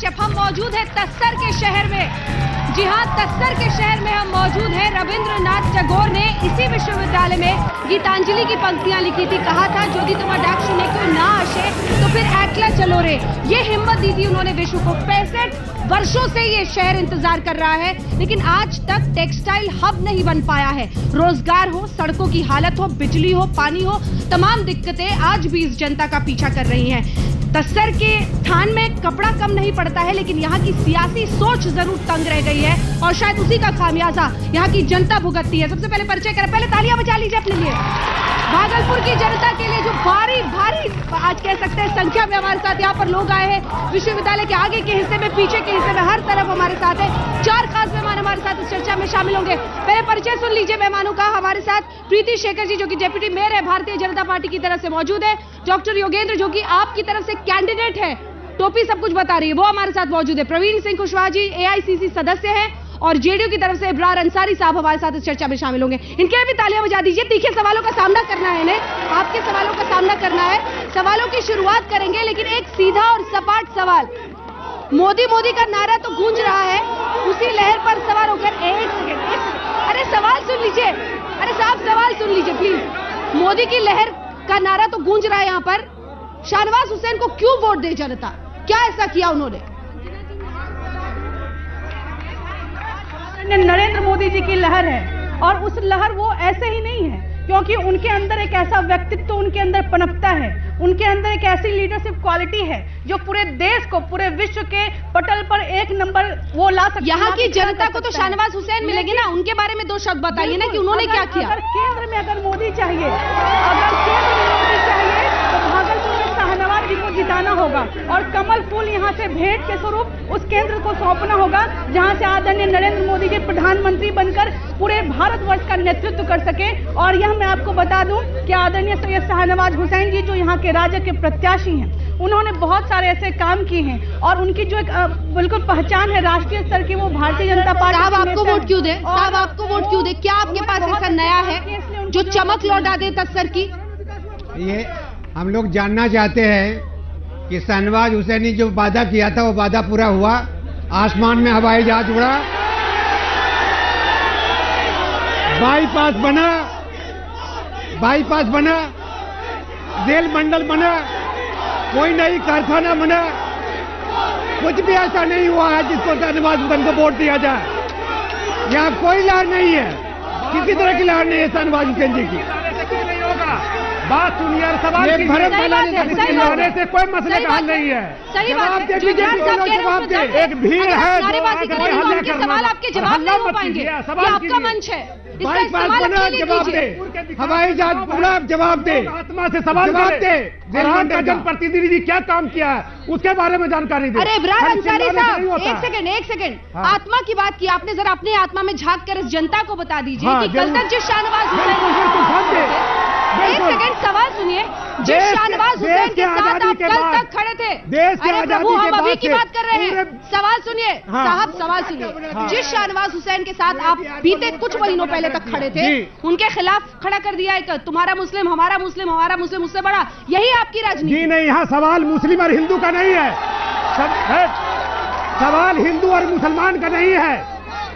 कश्यप। हम मौजूद हैं तस्सर के शहर में। जी हाँ, तस्सर के शहर में हम मौजूद हैं। रविंद्रनाथ टैगोर ने इसी विश्वविद्यालय में गीतांजलि की पंक्तियां लिखी थी। कहा था যদি তোমার ডাক শুনে কেউ না আসে तो फिर একলা चलो रे। ये हिम्मत दी थी उन्होंने विश्व को। 65 वर्षों से ये शहर इंतजार कर रहा है, लेकिन आज तक टेक्सटाइल हब नहीं बन पाया है। रोजगार हो, सड़कों की हालत हो, बिजली हो, पानी हो, तमाम दिक्कतें आज भी इस जनता का पीछा कर रही हैं। तस्सर के थान में कपड़ा कम नहीं पड़ता है, लेकिन यहाँ की सियासी सोच जरूर तंग रह गई है और शायद उसी का खामियाजा यहाँ की जनता भुगतती है। सबसे पहले परिचय करें, पहले तालियां बजा लीजिए अपने लिए। भागलपुर की जनता के लिए जो भारी आज कह सकते हैं संख्या में हमारे साथ यहाँ पर लोग आए हैं। विश्वविद्यालय के आगे के हिस्से में, पीछे के हिस्से में, हर तरफ हमारे साथ है। 4 खास मेहमान हमारे साथ इस चर्चा में शामिल होंगे। पहले परिचय सुन लीजिए मेहमानों का। हमारे साथ प्रीति शेखर जी, जो कि डेप्यूटी मेयर है, भारतीय जनता पार्टी की तरफ से मौजूद है। डॉक्टर योगेंद्र, जो कि आपकी तरफ से कैंडिडेट है, टोपी सब कुछ बता रही है, वो हमारे साथ मौजूद है। प्रवीण सिंह कुशवाहा जी एआईसीसी सदस्य हैं और जेडीयू की तरफ से इब्रार अंसारी साहब हमारे साथ इस चर्चा में शामिल होंगे। इनके लिए भी तालियां बजा दीजिए। तीखे सवालों का सामना करना है इन्हें, आपके सवालों का सामना करना है। सवालों की शुरुआत करेंगे, लेकिन एक सीधा और सपाट सवाल। मोदी मोदी का नारा तो गूंज रहा है, उसी लहर पर सवार होकर एक सेकंड, अरे सवाल सुन लीजिए, अरे साहब सवाल सुन लीजिए प्लीज। मोदी की लहर का नारा तो गूंज रहा है यहाँ पर। शाहनवाज हुसैन को क्यों वोट दे जनता? क्या ऐसा किया उन्होंने? नरेंद्र मोदी जी की लहर है, और उस लहर वो ऐसे ही नहीं है, क्योंकि उनके अंदर एक ऐसा व्यक्तित्व उनके अंदर पनपता है, उनके अंदर एक ऐसी लीडरशिप क्वालिटी है जो पूरे देश को, पूरे विश्व के पटल पर एक नंबर वो ला सकती है। यहाँ की जनता को तो शाहनवाज हुसैन मिलेगी ना, उनके बारे में 2 शब्द बताइए ना कि उन्होंने क्या किया। अगर केंद्र में अगर मोदी चाहिए, तो भागलपुर में शाहनवाज जी को जिताना होगा और कमल फूल यहाँ से भेंट के स्वरूप उस केंद्र को सौंपना होगा, जहाँ से आदरणीय नरेंद्र मोदी जी प्रधानमंत्री बनकर पूरे भारतवर्ष का नेतृत्व कर सके। और यह मैं आपको बता दूं कि आदरणीय सैयद शाहनवाज हुसैन जी, जो यहाँ के राज्य के प्रत्याशी हैं, उन्होंने बहुत सारे ऐसे काम किए हैं और उनकी जो एक बिल्कुल पहचान है राष्ट्रीय स्तर की, वो भारतीय जनता पार्टी। साहब आपको वोट क्यों दे? साहब आपको वोट क्यों दे? क्या आपके पास ऐसा नया है जो चमक लौटा दे तस्सर की? ये हम लोग जानना चाहते हैं कि शाहनवाज हुसैन ने जो वादा किया था वो वादा पूरा हुआ? आसमान में हवाई जहाज उड़ा, बाईपास बना, रेल मंडल बना, कोई नई कारखाना बना, कुछ भी ऐसा नहीं हुआ है जिसको शाहनवाज हुसैन को वोट दिया जाए। यहाँ कोई लहर नहीं है, किसी तरह की लहर नहीं है शाहनवाज हुसैन जी की। बात सुनिए, सवाल भरत लाने से कोई मसले का हल नहीं है। जवाब दे, बीजेपी के लोग जवाब दे। एक भीड़ है, सवाल आपके जवाब नहीं हो पाएंगे, आपका मंच है, बाईपास बना, जवाब दे। हवाई जहाज उड़ा, जवाब दे। आत्मा से सवाल जवाब दे। बिहार का जनप्रतिनिधि क्या काम किया है उसके बारे में जानकारी दे। अरे इब्रार अंसारी साहब, एक सेकंड, आत्मा की बात की आपने, जरा अपने आत्मा में झांक कर इस जनता को बता दीजिए कि कल तक जिस शाहनवाज हुसैन, एक सेकंड सवाल सुनिए, जिस शाहनवाज हुसैन के साथ आप कल तक खड़े थे, अरे प्रभु हम अभी की बात कर रहे हैं, सवाल सुनिए साहब, सवाल सुनिए। जिस शाहनवाज हुसैन के साथ आप बीते कुछ महीनों पहले तक खड़े थे, उनके खिलाफ खड़ा कर दिया एक तुम्हारा मुस्लिम, हमारा मुस्लिम, हमारा मुस्लिम उससे बड़ा, यही आपकी राजनीति? जी नहीं, यहाँ सवाल मुस्लिम और हिंदू का नहीं है, सवाल हिंदू और मुसलमान का नहीं है।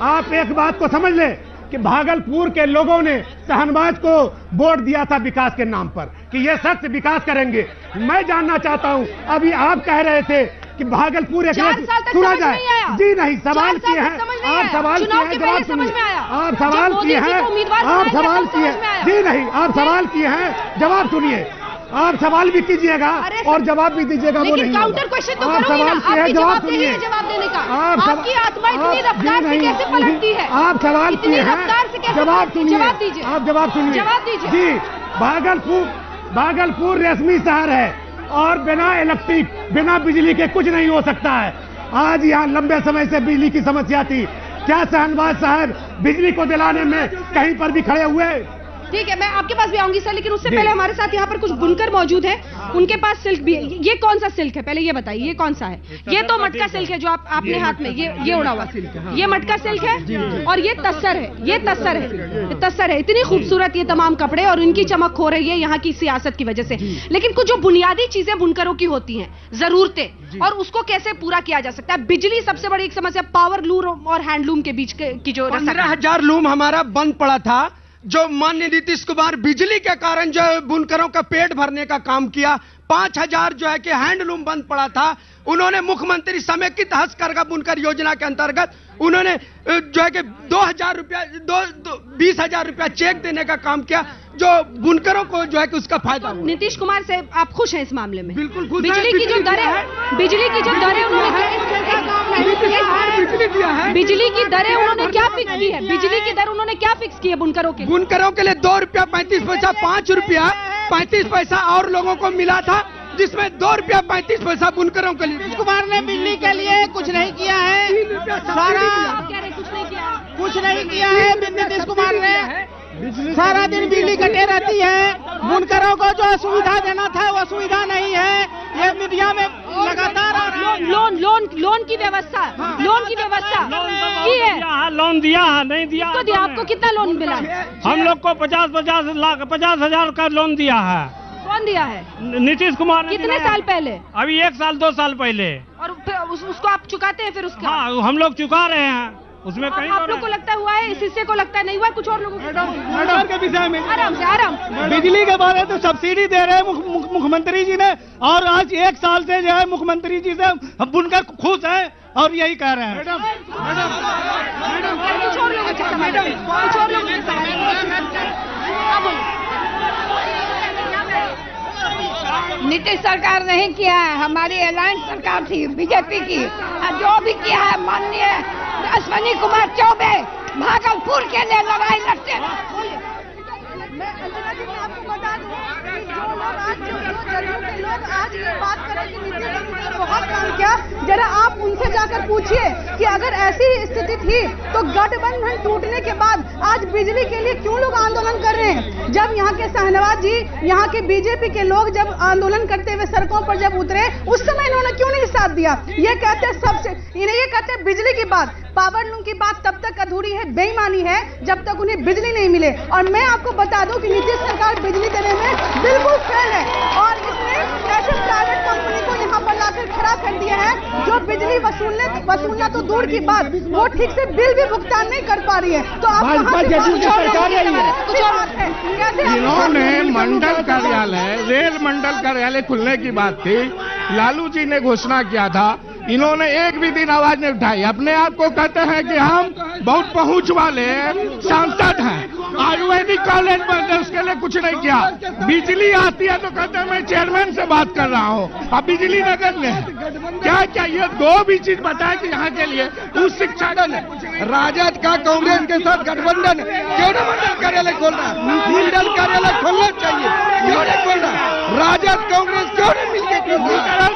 आप एक बात को समझ ले कि भागलपुर के लोगों ने शाहनवाज को वोट दिया था विकास के नाम पर कि ये शख्स विकास करेंगे। मैं जानना चाहता हूं, अभी आप कह रहे थे कि भागलपुर एक सुना जाए। जी नहीं, सवाल किए हैं आप, सवाल किए हैं, जवाब सुनिए। आप सवाल किए हैं, आप सवाल किए, जी नहीं, आप सवाल किए हैं, जवाब सुनिए। आप सवाल भी कीजिएगा और जवाब भी दीजिएगा, वो नहीं। काउंटर क्वेश्चन तो आप सवाल किए हैं, जवाब सुनिए। जवाब देने का आपकी आत्मा इतनी रफ्तार से कैसे पलटती है? आप सवाल किए हैं, जवाब सुनिए। जवाब दीजिए, आप जवाब सुनिए, जवाब दीजिए। जी, भागलपुर रेशमी शहर है और बिना इलेक्ट्रिक, बिना बिजली के कुछ नहीं हो सकता है। आज यहाँ लंबे समय से बिजली की समस्या थी, क्या शाहनवाज साहब बिजली को दिलाने में कहीं पर भी खड़े हुए? ठीक है, मैं आपके पास भी आऊंगी सर, लेकिन उससे पहले हमारे साथ यहाँ पर कुछ बुनकर मौजूद है, उनके पास सिल्क भी है। ये कौन सा सिल्क है, पहले ये बताइए, ये कौन सा है? ये तो मटका सिल्क है जो आपने हाथ में ये उड़ा हुआ, ये मटका सिल्क है, और ये तस्सर है, ये तस्सर है। इतनी खूबसूरत ये तमाम कपड़े, और इनकी चमक हो रही है यहाँ की सियासत की वजह से। लेकिन कुछ जो बुनियादी चीजें बुनकरों की होती हैं, जरूरतें, और उसको कैसे पूरा किया जा सकता है? बिजली सबसे बड़ी एक समस्या, पावर लूम और हैंडलूम के बीच की जो 15,000 लूम हमारा बंद पड़ा था, जो माननीय नीतीश कुमार बिजली के कारण जो बुनकरों का पेट भरने का काम किया। 5,000 जो है कि हैंडलूम बंद पड़ा था, उन्होंने मुख्यमंत्री समेकित हस्तकरघा बुनकर योजना के अंतर्गत उन्होंने जो है कि 2,000 रुपया 20,000 रुपया चेक देने का काम किया, जो बुनकरों को जो है कि उसका फायदा हुआ। नीतीश कुमार से आप खुश हैं इस मामले में? बिल्कुल खुश। बिजली की जो दरें बिजली की दरें उन्होंने क्या फिक्स की है? बिजली की दर उन्होंने क्या फिक्स की है बुनकरों के लिए? बुनकरों के लिए 2 रुपया 35 पैसा, 5 रुपया 35 पैसा और लोगों को मिला था, जिसमें 2 रुपया 35 पैसा बुनकरों के लिए। नीतीश कुमार ने बिजली के लिए कुछ नहीं किया है, कुछ नहीं किया है। नीतीश कुमार ने सारा दिन बिजली कटे रहती है, बुनकरों को जो सुविधा देना था वो सुविधा नहीं है। ये मीडिया में लगातार लोन की व्यवस्था की है। लोन दिया है, नहीं दिया तो दिया, आपको कितना लोन मिला? हम लोग को 50,000 का लोन दिया है। कौन दिया है? नीतीश कुमार ने। कितने साल पहले? अभी 1 साल 2 साल पहले। और फिर उसको आप चुकाते हैं फिर उसका? हाँ, हम लोग चुका रहे हैं, उसमें कहीं आप लोग को लगता हुआ है, इस हिस्से को लगता है नहीं हुआ, कुछ और लोगों मैडम के विषय में आराम से बिजली के बारे में तो सब्सिडी दे रहे हैं मुख्यमंत्री जी ने, और आज 1 साल से जो है मुख्यमंत्री जी से बुनकर खुश है और यही कह रहे हैं। कुछ और लोगों के नीतीश सरकार नहीं किया है, हमारी अलायंस सरकार थी बीजेपी की, जो भी किया है माननीय अश्विनी कुमार चौबे भागलपुर के लिए लड़ाई लड़ते। मैं अंजना जी मैं आपको बता दूं कि जो लोग आज के लोग आज ये बात करें कि नीतीश कुमार ने बहुत काम किया, जरा आप उनसे जाकर पूछिए कि अगर ऐसी स्थिति थी तो गठबंधन टूटने के बाद आज बिजली के लिए क्यों लोग आंदोलन कर रहे हैं? जब यहाँ के शाहनवाज जी, यहाँ के बीजेपी के लोग जब आंदोलन करते हुए सड़कों पर जब उतरे, उस समय इन्होंने क्यों नहीं साथ दिया? ये कहते हैं बिजली की बात, पावर लूम की बात तब तक अधूरी है, बेईमानी है जब तक उन्हें बिजली नहीं मिले। और मैं आपको बता दूं कि नीतीश सरकार बिजली देने में बिल्कुल फेल है, और इसने ऐसे प्राइवेट कंपनी को यहाँ पर लाकर खड़ा कर दिया है जो बिजली वसूलना तो दूर की बात, वो ठीक से बिल भी भुगतान नहीं कर पा रही है। तो आप इन्होंने मंडल कार्यालय, रेल मंडल कार्यालय खुलने की बात थी, लालू जी ने घोषणा किया था, इन्होंने एक भी दिन आवाज नहीं उठाई। अपने आप को कहते हैं कि हम बहुत पहुंच वाले सांसद हैं, आयुर्वेदिक कॉलेज बन गए, उसके लिए कुछ नहीं किया। बिजली आती है तो कहते हैं मैं चेयरमैन से बात कर रहा हूँ, अब बिजली नगर ने क्या ये 2 भी चीज बताया कि यहाँ के लिए उस शिक्षा राजद का कांग्रेस के साथ गठबंधन, क्यों न मंडल कार्यालय खोलना, मंडल कार्यालय खोलना चाहिए, क्यों नहीं खोलना? राजद कांग्रेस क्यों नहीं मिलकर?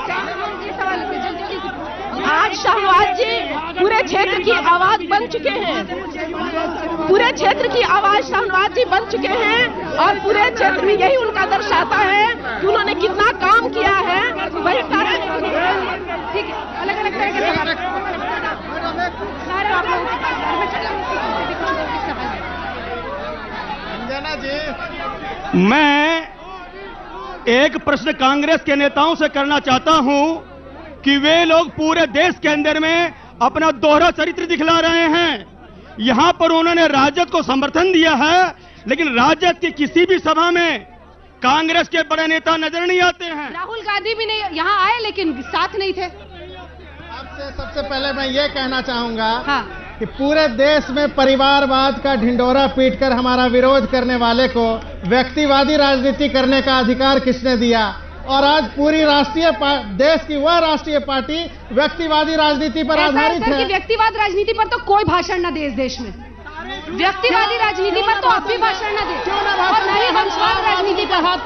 आज शाहनवाज जी पूरे क्षेत्र की आवाज बन चुके हैं, पूरे क्षेत्र की आवाज शाहनवाज जी बन चुके हैं, और पूरे क्षेत्र में यही उनका दर्शाता है कि उन्होंने कितना काम किया है। वही ठीक है, अलग अलग तरह के मैं एक प्रश्न कांग्रेस के नेताओं से करना चाहता हूं कि वे लोग पूरे देश के अंदर में अपना दोहरा चरित्र दिखला रहे हैं। यहां पर उन्होंने राजद को समर्थन दिया है, लेकिन राजद की किसी भी सभा में कांग्रेस के बड़े नेता नजर नहीं आते हैं। राहुल गांधी भी नहीं यहाँ आए, लेकिन साथ नहीं थे। आपसे सबसे पहले मैं ये कहना चाहूंगा हाँ। कि पूरे देश में परिवारवाद का ढिंडोरा पीटकर हमारा विरोध करने वाले को व्यक्तिवादी राजनीति करने का अधिकार किसने दिया? और आज पूरी देश की वह राष्ट्रीय पार्टी व्यक्तिवादी राजनीति पर आधारित है। व्यक्तिवाद राजनीति पर तो कोई भाषण न दे इस देश में, व्यक्तिवादी राजनीति पर तो आप भी भाषण न दे, और न ही वंशवाद राजनीति पर। आप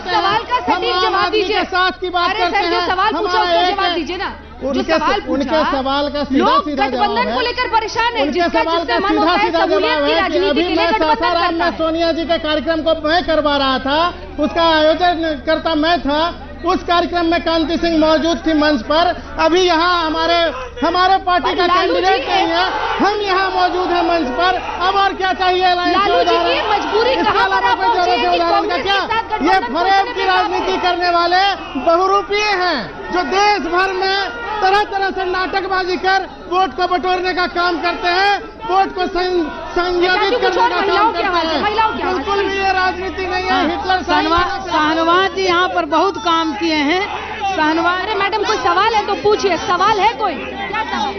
सवाल का सटीक जवाब दीजिए। दीजिए। के साथ की बात अरे करते सर, जो हैं। सवाल पूछा हमारा उसका एक जवाब है। दीजिए ना। जो उनके सवाल उनके पूछा, सवाल का सीधा लोग सीधा जवाब गठबंधन को है। लेकर परेशान है, उनके जिसका सवाल जिससे का मन सीधा होता है सीधा सहूलियत जवाब की है कि राजनीति अभी के लिए मैं गठबंधन सासाराम करता में है। सोनिया जी के कार्यक्रम को मैं करवा रहा था, उसका आयोजन करता मैं था। उस कार्यक्रम में कांति सिंह मौजूद थी मंच पर। अभी यहाँ हमारे पार्टी का कैंडिडेट नहीं है, हम यहाँ मौजूद हैं मंच पर। अब और क्या चाहिए? लालू जी की मजबूरी कहाँ पर आप पहुंचे कि उदाहरण का कांग्रेस क्या? के साथ ये गठबंधन फरेब को की राजनीति करने वाले बहुरूपीय हैं, जो देश भर में तरह तरह से नाटकबाजी कर वोट को बटोरने का काम करते हैं, वोट को संयोजित करने का काम करते हैं। बिल्कुल भी ये राजनीति नहीं है। हिटलर शाहनवाज जी यहाँ पर बहुत काम किए हैं। शाहनवाज, अरे मैडम कोई सवाल है तो पूछिए, सवाल है कोई? क्या सवाल?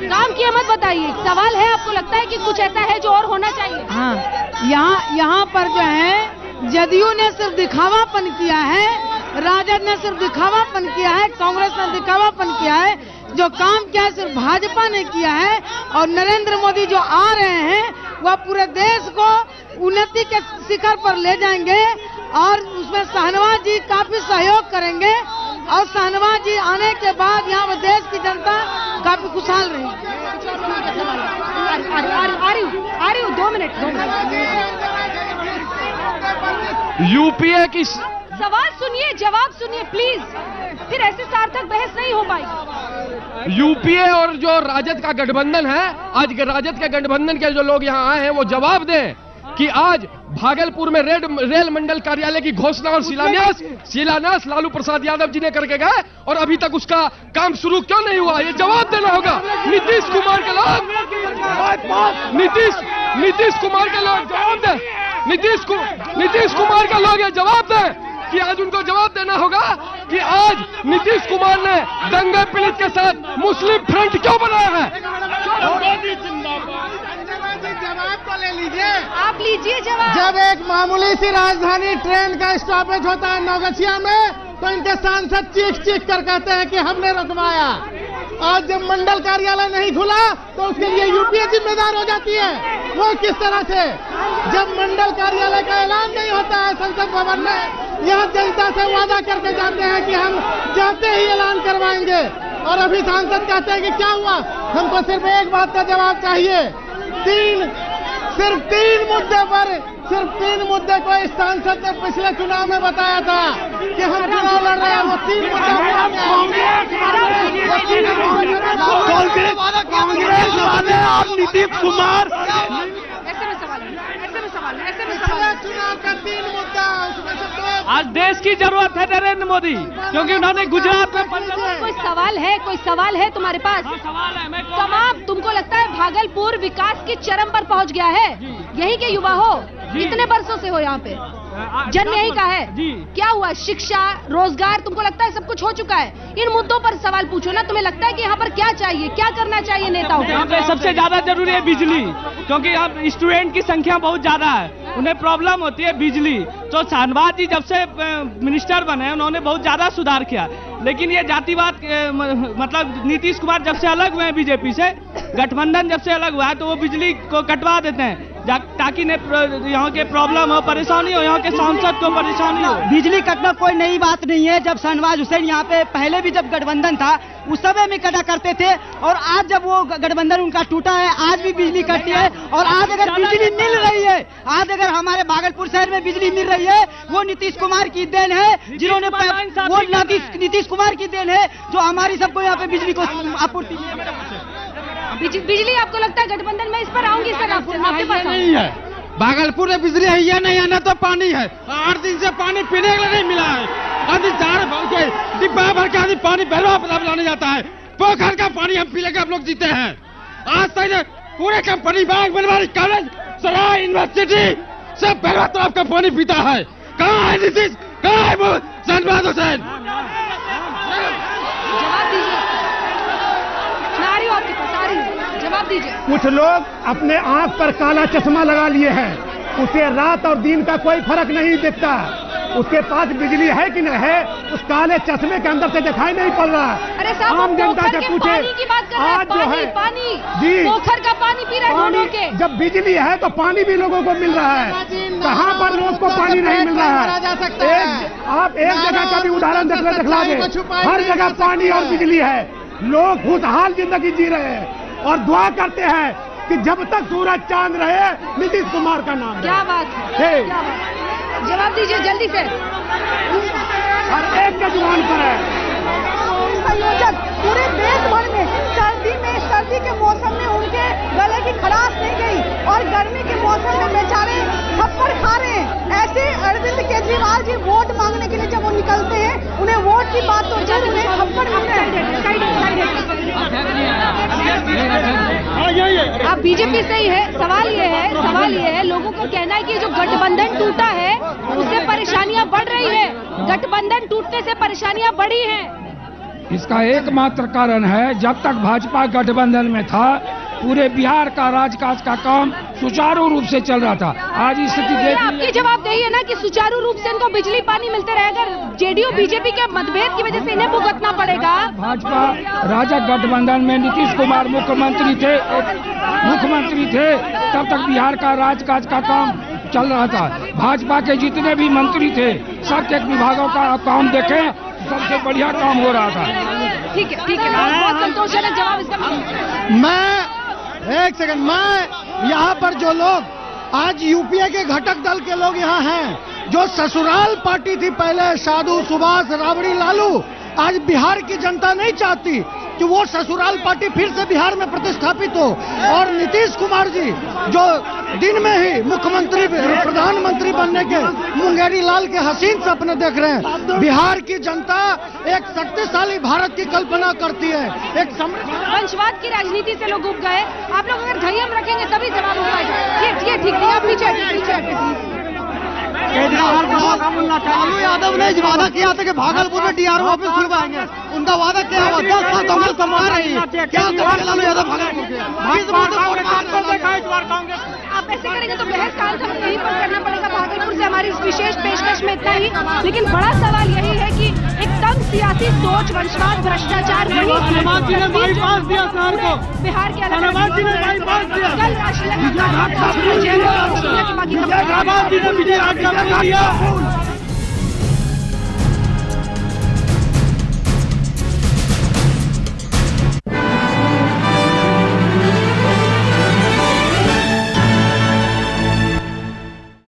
काम किया मत बताइए, सवाल है? आपको लगता है कि कुछ ऐसा है जो और होना चाहिए? हाँ, यहाँ पर जो है जदयू ने सिर्फ दिखावापन किया है, राजद ने सिर्फ दिखावापन किया है, कांग्रेस ने दिखावापन किया है। जो काम किया है सिर्फ भाजपा ने किया है। और नरेंद्र मोदी जो आ रहे हैं वह पूरे देश को उन्नति के शिखर पर ले जाएंगे और उसमें शाहनवाज जी काफी सहयोग करेंगे। और शाहनवाज जी आने के बाद यहाँ पर देश की जनता काफी खुशहाल रहेगी। आ रही हूँ, 2 मिनट। यूपीए की सवाल सुनिए, जवाब सुनिए प्लीज, फिर ऐसे सार्थक बहस नहीं हो पाएगी। यूपीए और जो राजद का गठबंधन है, आज राजद के गठबंधन के जो लोग यहाँ आए हैं वो जवाब दें कि आज भागलपुर में रेल मंडल कार्यालय की घोषणा और शिलान्यास लालू प्रसाद यादव जी ने करके गए और अभी तक उसका काम शुरू क्यों नहीं हुआ? ये जवाब देना होगा। नीतीश कुमार के लोग नीतीश कुमार के लोग जवाब दें। नीतीश कुमार के लोग ये जवाब दें कि आज उनको जवाब देना होगा कि आज नीतीश कुमार ने दंगे पीड़ित के साथ मुस्लिम फ्रंट क्यों बनाया है? जवाब तो ले लीजिए, आप लीजिए जवाब। जब एक मामूली सी राजधानी ट्रेन का स्टॉपेज होता है नौगछिया में, तो इनके सांसद चीख चीख कर कहते हैं कि हमने रुकवाया। आज जब मंडल कार्यालय नहीं खुला तो उसके लिए यूपीए जिम्मेदार हो जाती है। वो किस तरह से? जब मंडल कार्यालय का ऐलान नहीं होता है संसद भवन में, यहाँ जनता से वादा करके जाते हैं कि हम जाते ही ऐलान करवाएंगे, और अभी सांसद कहते हैं कि क्या हुआ? हमको सिर्फ एक बात का जवाब चाहिए। सिर्फ तीन मुद्दे को इस सांसद ने पिछले चुनाव में बताया था कि हम चुनाव लड़ रहे हैं। वो 3 मुद्दे कांग्रेस वाले और नीतीश कुमार ऐसे में सवाल है। चुनाव का 3 मुद्दा, उसमें से 2 आज देश की जरूरत है नरेंद्र मोदी, क्योंकि उन्होंने गुजरात में कोई सवाल है तुम्हारे पास? सवाल है। मैं तमाम तुमको लगता है भागलपुर विकास की चरम पर पहुंच गया है? यहीं के युवा हो, कितने बरसों से हो यहाँ पे, जन्म यहीं का है? क्या हुआ? शिक्षा, रोजगार, तुमको लगता है सब कुछ हो चुका है? इन मुद्दों पर सवाल पूछो ना। तुम्हें लगता है कि यहाँ पर क्या चाहिए, क्या करना चाहिए नेताओं यहाँ को? पे सबसे ज्यादा जरूरी है बिजली, क्योंकि यहाँ स्टूडेंट की संख्या बहुत ज्यादा है, उन्हें प्रॉब्लम होती है बिजली। तो शाहनवाज जी जब से मिनिस्टर बने उन्होंने बहुत ज्यादा सुधार किया, लेकिन ये जातिवाद मतलब नीतीश कुमार जब से अलग हुए हैं बीजेपी से, गठबंधन जब से अलग हुआ है, तो वो बिजली को कटवा देते हैं ताकि यहाँ के प्रॉब्लम हो, परेशानी हो, यहाँ के सांसद को परेशानी हो। बिजली कटना कोई नई बात नहीं है। जब शाहनवाज हुसैन यहाँ पे पहले भी जब गठबंधन था उस समय में कटा करते थे, और आज जब वो गठबंधन उनका टूटा है आज भी बिजली कटती है। और आज अगर बिजली मिल रही है, आज अगर हमारे भागलपुर शहर में बिजली मिल रही है, वो नीतीश कुमार की देन है, जिन्होंने वो नीतीश कुमार की देन है जो हमारी सबको यहाँ पे बिजली को आपूर्ति। बिजली आपको लगता है गठबंधन में? इस पर आऊंगी सर, आपके पास नहीं है। भागलपुर में बिजली है या नहीं है? ना तो पानी है, 8 दिन से पानी पीने के लिए नहीं मिला है। आदमी डिब्बा भर के आदमी पानी बहरवा लाने जाता है, पोखर का पानी हम पी लेके हम लोग जीते हैं। आज तक पूरे कंपनी, बैंक, बनवारी, कॉलेज, सराय, यूनिवर्सिटी सब बहरवा तरफ का पानी पीता है। कहाँ है नीतीश, कहाँ है शाहनवाज हुसैन? जवाब दीजिए, मैं आ रही हूँ आपके पास, आ रही हूँ, जवाब दीजिए। कुछ लोग अपने आंख पर काला चश्मा लगा लिए हैं, उसे रात और दिन का कोई फर्क नहीं दिखता। उसके पास बिजली है कि नहीं है, उस काले चश्मे के अंदर से दिखाई नहीं पड़ रहा है। अरे साहब, आम जनता से पूछे, पानी की बात कर रहे हैं, आज जो है पानी जी, पोखर का पानी पी रहे हैं के। जब बिजली है तो पानी भी लोगों को मिल रहा है, कहाँ पर लोगों को पानी नहीं मिल रहा है? आप एक जगह का भी उदाहरण दिखला दे, हर जगह पानी और बिजली है, लोग खुशहाल जिंदगी जी रहे हैं और दुआ करते हैं कि जब तक सूरज चांद रहे नीतीश कुमार का नाम। क्या बात है, जवाब दीजिए जल्दी से। हर एक के जुबान पर है। संयोजक पूरे देश भर में सर्दी के मौसम में उनके गले की खराश नहीं गई और गर्मी के मौसम में बेचारे थप्पड़ खा रहे हैं। ऐसे अरविंद केजरीवाल जी वोट मांगने के लिए जब वो निकलते हैं, उन्हें वोट की बात तो जब उन्हें थप्पड़ मिलते हैं। आप बीजेपी से ही है, सवाल ये है लोगों का कहना है कि जो गठबंधन टूटा है उससे परेशानियां बढ़ रही है, गठबंधन टूटने से परेशानियां बढ़ी हैं। इसका एकमात्र कारण है, जब तक भाजपा गठबंधन में था पूरे बिहार का राजकाज का काम सुचारू रूप से चल रहा था। आज स्थिति आपकी जवाब यही है ना कि सुचारू रूप से इनको बिजली पानी मिलते रहेगा, जेडीयू बीजेपी के मतभेद की वजह से इन्हें भुगतना पड़ेगा। भाजपा राजग गठबंधन में नीतीश कुमार मुख्यमंत्री थे, तब तक बिहार का राजकाज का काम चल रहा था। भाजपा के जितने भी मंत्री थे, सबके विभागों का काम देखें, सबसे बढ़िया काम हो रहा था। ठीक है, बहुत संतोषजनक जवाब इसका। मैं यहाँ पर जो लोग आज यूपीए के घटक दल के लोग यहाँ हैं, जो ससुराल पार्टी थी पहले, साधु सुभाष राबड़ी लालू, आज बिहार की जनता नहीं चाहती कि वो ससुराल पार्टी फिर से बिहार में प्रतिस्थापित हो और नीतीश कुमार जी जो दिन में ही मुख्यमंत्री प्रधानमंत्री बनने के मुंगेरी लाल के हसीन सपने देख रहे हैं। बिहार की जनता एक शक्तिशाली भारत की कल्पना करती है। एक वंशवाद की राजनीति से लोग उब गए। आप लोग अगर धैर्य रखेंगे तभी जवाब हो पाएगा। ठीक है, आप पीछे लालू यादव ने वादा किया था कि भागलपुर में डीआरओ ऑफिस खुलवाएंगे, उनका वादा क्या हुआ? 10 साल कांग्रेस संभा रही है, क्या करेंगे लालू यादव भागलपुर के? आप ऐसे करेंगे तो बहस का अंत हमें यहीं पर करना पड़ेगा। भागलपुर से हमारी इस विशेष पेशकश में इतना ही, लेकिन बड़ा सवाल यही है कि एक तंग सियासी सोच, वंशवाद, भ्रष्टाचार बिहार के अलग